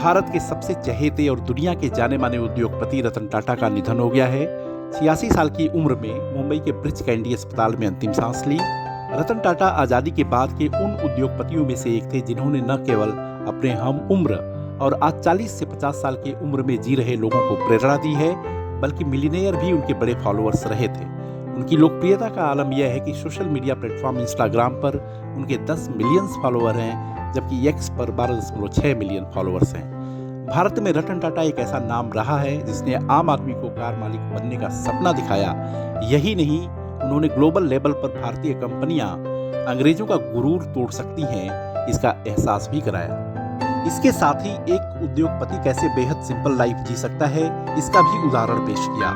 भारत के सबसे चहेते और दुनिया के जाने माने उद्योगपति रतन टाटा का निधन हो गया है। 86 साल की उम्र में मुंबई के ब्रिच कैंडी अस्पताल में अंतिम सांस ली। रतन टाटा आज़ादी के बाद के उन उद्योगपतियों में से एक थे जिन्होंने न केवल अपने हम उम्र और आज 40 से 50 साल की उम्र में जी रहे लोगों को प्रेरणा दी है, बल्कि मिलियनेयर भी उनके बड़े फॉलोअर्स रहे थे। उनकी लोकप्रियता का आलम यह है कि सोशल मीडिया प्लेटफॉर्म इंस्टाग्राम पर उनके 10 मिलियन फॉलोअर हैं, जबकि एक्स पर 12.6 मिलियन फॉलोअर्स हैं। भारत में रतन टाटा एक ऐसा नाम रहा है जिसने आम आदमी को कार मालिक बनने का सपना दिखाया। यही नहीं, उन्होंने ग्लोबल लेवल पर भारतीय कंपनियां अंग्रेजों का गुरूर तोड़ सकती हैं, इसका एहसास भी कराया। इसके साथ ही एक उद्योगपति कैसे बेहद सिंपल लाइफ जी सकता है, इसका भी उदाहरण पेश किया।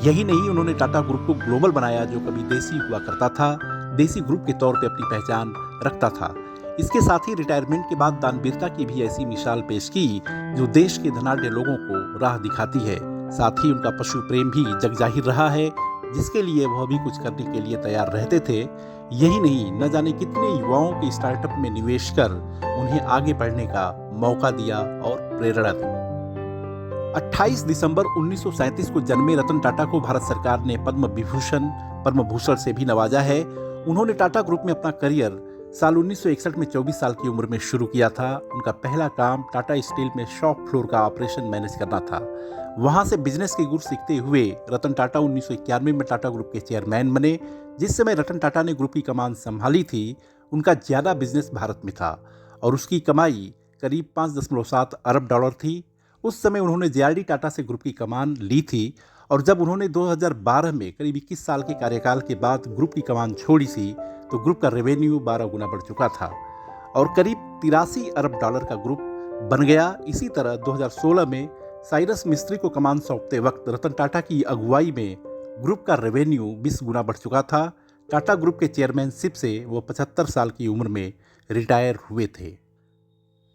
यही नहीं, उन्होंने टाटा ग्रुप को ग्लोबल बनाया, जो कभी देसी हुआ करता था, देसी ग्रुप के तौर पे अपनी पहचान रखता था। इसके साथ ही रिटायरमेंट के बाद दानवीरता की भी ऐसी मिसाल पेश की जो देश के धनाढ्य लोगों को राह दिखाती है। साथ ही उनका पशु प्रेम भी जग जाहिर रहा है, जिसके लिए वह भी कुछ करने के लिए तैयार रहते थे। यही नहीं, न जाने कितने युवाओं के स्टार्टअप में निवेश कर उन्हें आगे बढ़ने का मौका दिया और प्रेरणा दी। 28 दिसंबर 1937 को जन्मे रतन टाटा को भारत सरकार ने पद्म विभूषण, पद्म भूषण से भी नवाजा है। उन्होंने टाटा ग्रुप में अपना करियर साल 1961 में 24 साल की उम्र में शुरू किया था। उनका पहला काम टाटा स्टील में शॉप फ्लोर का ऑपरेशन मैनेज करना था। वहां से बिजनेस के गुर सीखते हुए रतन टाटा 1991 में टाटा ग्रुप के चेयरमैन बने। जिस समय रतन टाटा ने ग्रुप की कमान संभाली थी, उनका ज्यादा बिजनेस भारत में था और उसकी कमाई करीब 5.7 अरब डॉलर थी। उस समय उन्होंने जेआरडी टाटा से ग्रुप की कमान ली थी और जब उन्होंने 2012 में करीब 21 साल के कार्यकाल के बाद ग्रुप की कमान छोड़ी थी, तो ग्रुप का रेवेन्यू 12 गुना बढ़ चुका था और करीब 83 अरब डॉलर का ग्रुप बन गया। इसी तरह 2016 में साइरस मिस्त्री को कमान सौंपते वक्त रतन टाटा की अगुवाई में ग्रुप का रेवेन्यू 20 गुना बढ़ चुका था। टाटा ग्रुप के चेयरमैनशिप से वो 75 साल की उम्र में रिटायर हुए थे।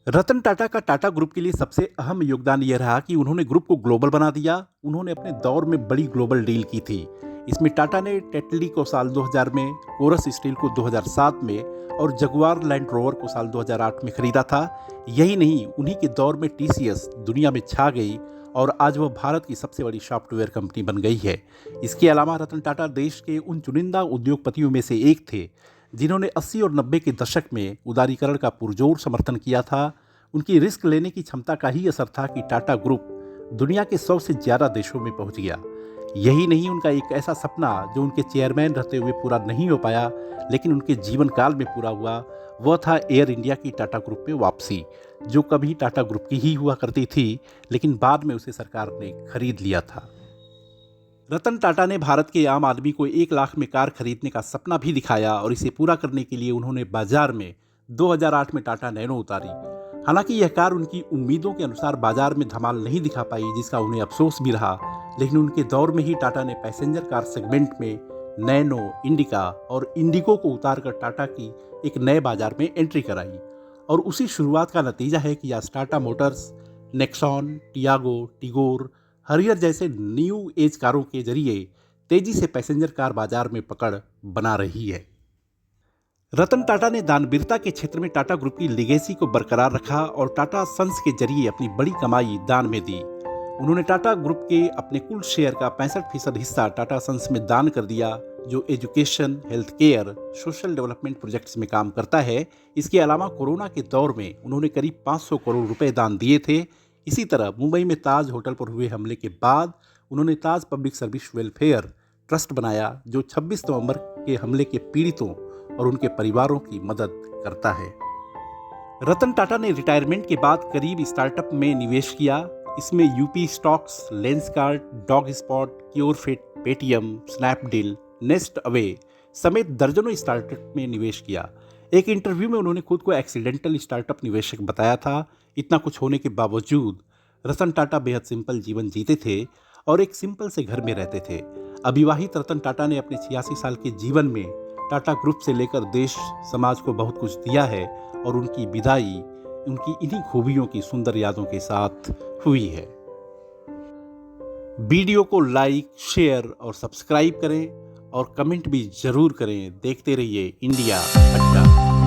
रतन टाटा का टाटा ग्रुप के लिए सबसे अहम योगदान यह रहा कि उन्होंने ग्रुप को ग्लोबल बना दिया। उन्होंने अपने दौर में बड़ी ग्लोबल डील की थी। इसमें टाटा ने टेटली को साल 2000 में, कोरस स्टील को 2007 में और जगुआर लैंड रोवर को साल 2008 में खरीदा था। यही नहीं, उन्हीं के दौर में टीसीएस दुनिया में छा गई और आज वह भारत की सबसे बड़ी सॉफ्टवेयर कंपनी बन गई है। इसके अलावा रतन टाटा देश के उन चुनिंदा उद्योगपतियों में से एक थे जिन्होंने 80 और 90 के दशक में उदारीकरण का पुरजोर समर्थन किया था। उनकी रिस्क लेने की क्षमता का ही असर था कि टाटा ग्रुप दुनिया के 100 से ज़्यादा देशों में पहुंच गया। यही नहीं, उनका एक ऐसा सपना जो उनके चेयरमैन रहते हुए पूरा नहीं हो पाया, लेकिन उनके जीवन काल में पूरा हुआ, वह था एयर इंडिया की टाटा ग्रुप में वापसी, जो कभी टाटा ग्रुप की ही हुआ करती थी, लेकिन बाद में उसे सरकार ने खरीद लिया था। रतन टाटा ने भारत के आम आदमी को 1 लाख में कार खरीदने का सपना भी दिखाया और इसे पूरा करने के लिए उन्होंने बाजार में 2008 में टाटा नैनो उतारी। हालांकि यह कार उनकी उम्मीदों के अनुसार बाजार में धमाल नहीं दिखा पाई, जिसका उन्हें अफसोस भी रहा, लेकिन उनके दौर में ही टाटा ने पैसेंजर कार सेगमेंट में नैनो, इंडिका और इंडिगो को उतारकर टाटा की एक नए बाजार में एंट्री कराई। और उसी शुरुआत का नतीजा है कि आज Tata Motors Nexon, Tiago, Tigor, हरियर जैसे न्यू एज कारों के जरिए तेजी से पैसेंजर कार बाजार में पकड़ बना रही है। रतन टाटा ने दानवीरता के क्षेत्र में टाटा ग्रुप की लीगेसी को बरकरार रखा और टाटा सन्स के जरिए अपनी बड़ी कमाई दान में दी। उन्होंने टाटा ग्रुप के अपने कुल शेयर का 65% हिस्सा टाटा सन्स में दान कर दिया, जो education, health care, social development projects में काम करता है। इसके अलावा कोरोना के दौर में उन्होंने करीब 500 करोड़ रुपए दान दिए थे। इसी तरह मुंबई में ताज होटल पर हुए हमले के बाद उन्होंने ताज पब्लिक सर्विस वेलफेयर ट्रस्ट बनाया, जो 26 नवंबर के हमले के पीड़ितों और उनके परिवारों की मदद करता है। रतन टाटा ने रिटायरमेंट के बाद करीब स्टार्टअप में निवेश किया। इसमें Upstox, Lenskart, DogSpot, Curefit, Paytm, Snapdeal, Nestaway समेत दर्जनों स्टार्टअप में निवेश किया। एक इंटरव्यू में उन्होंने खुद को एक्सीडेंटल स्टार्टअप निवेशक बताया था। इतना कुछ होने के बावजूद रतन टाटा बेहद सिंपल जीवन जीते थे और एक सिंपल से घर में रहते थे। अविवाहित रतन टाटा ने अपने 86 साल के जीवन में टाटा ग्रुप से लेकर देश समाज को बहुत कुछ दिया है और उनकी विदाई उनकी इन्हीं खूबियों की सुंदर यादों के साथ हुई है। वीडियो को लाइक, शेयर और सब्सक्राइब करें और कमेंट भी जरूर करें। देखते रहिए इंडिया अड्डा।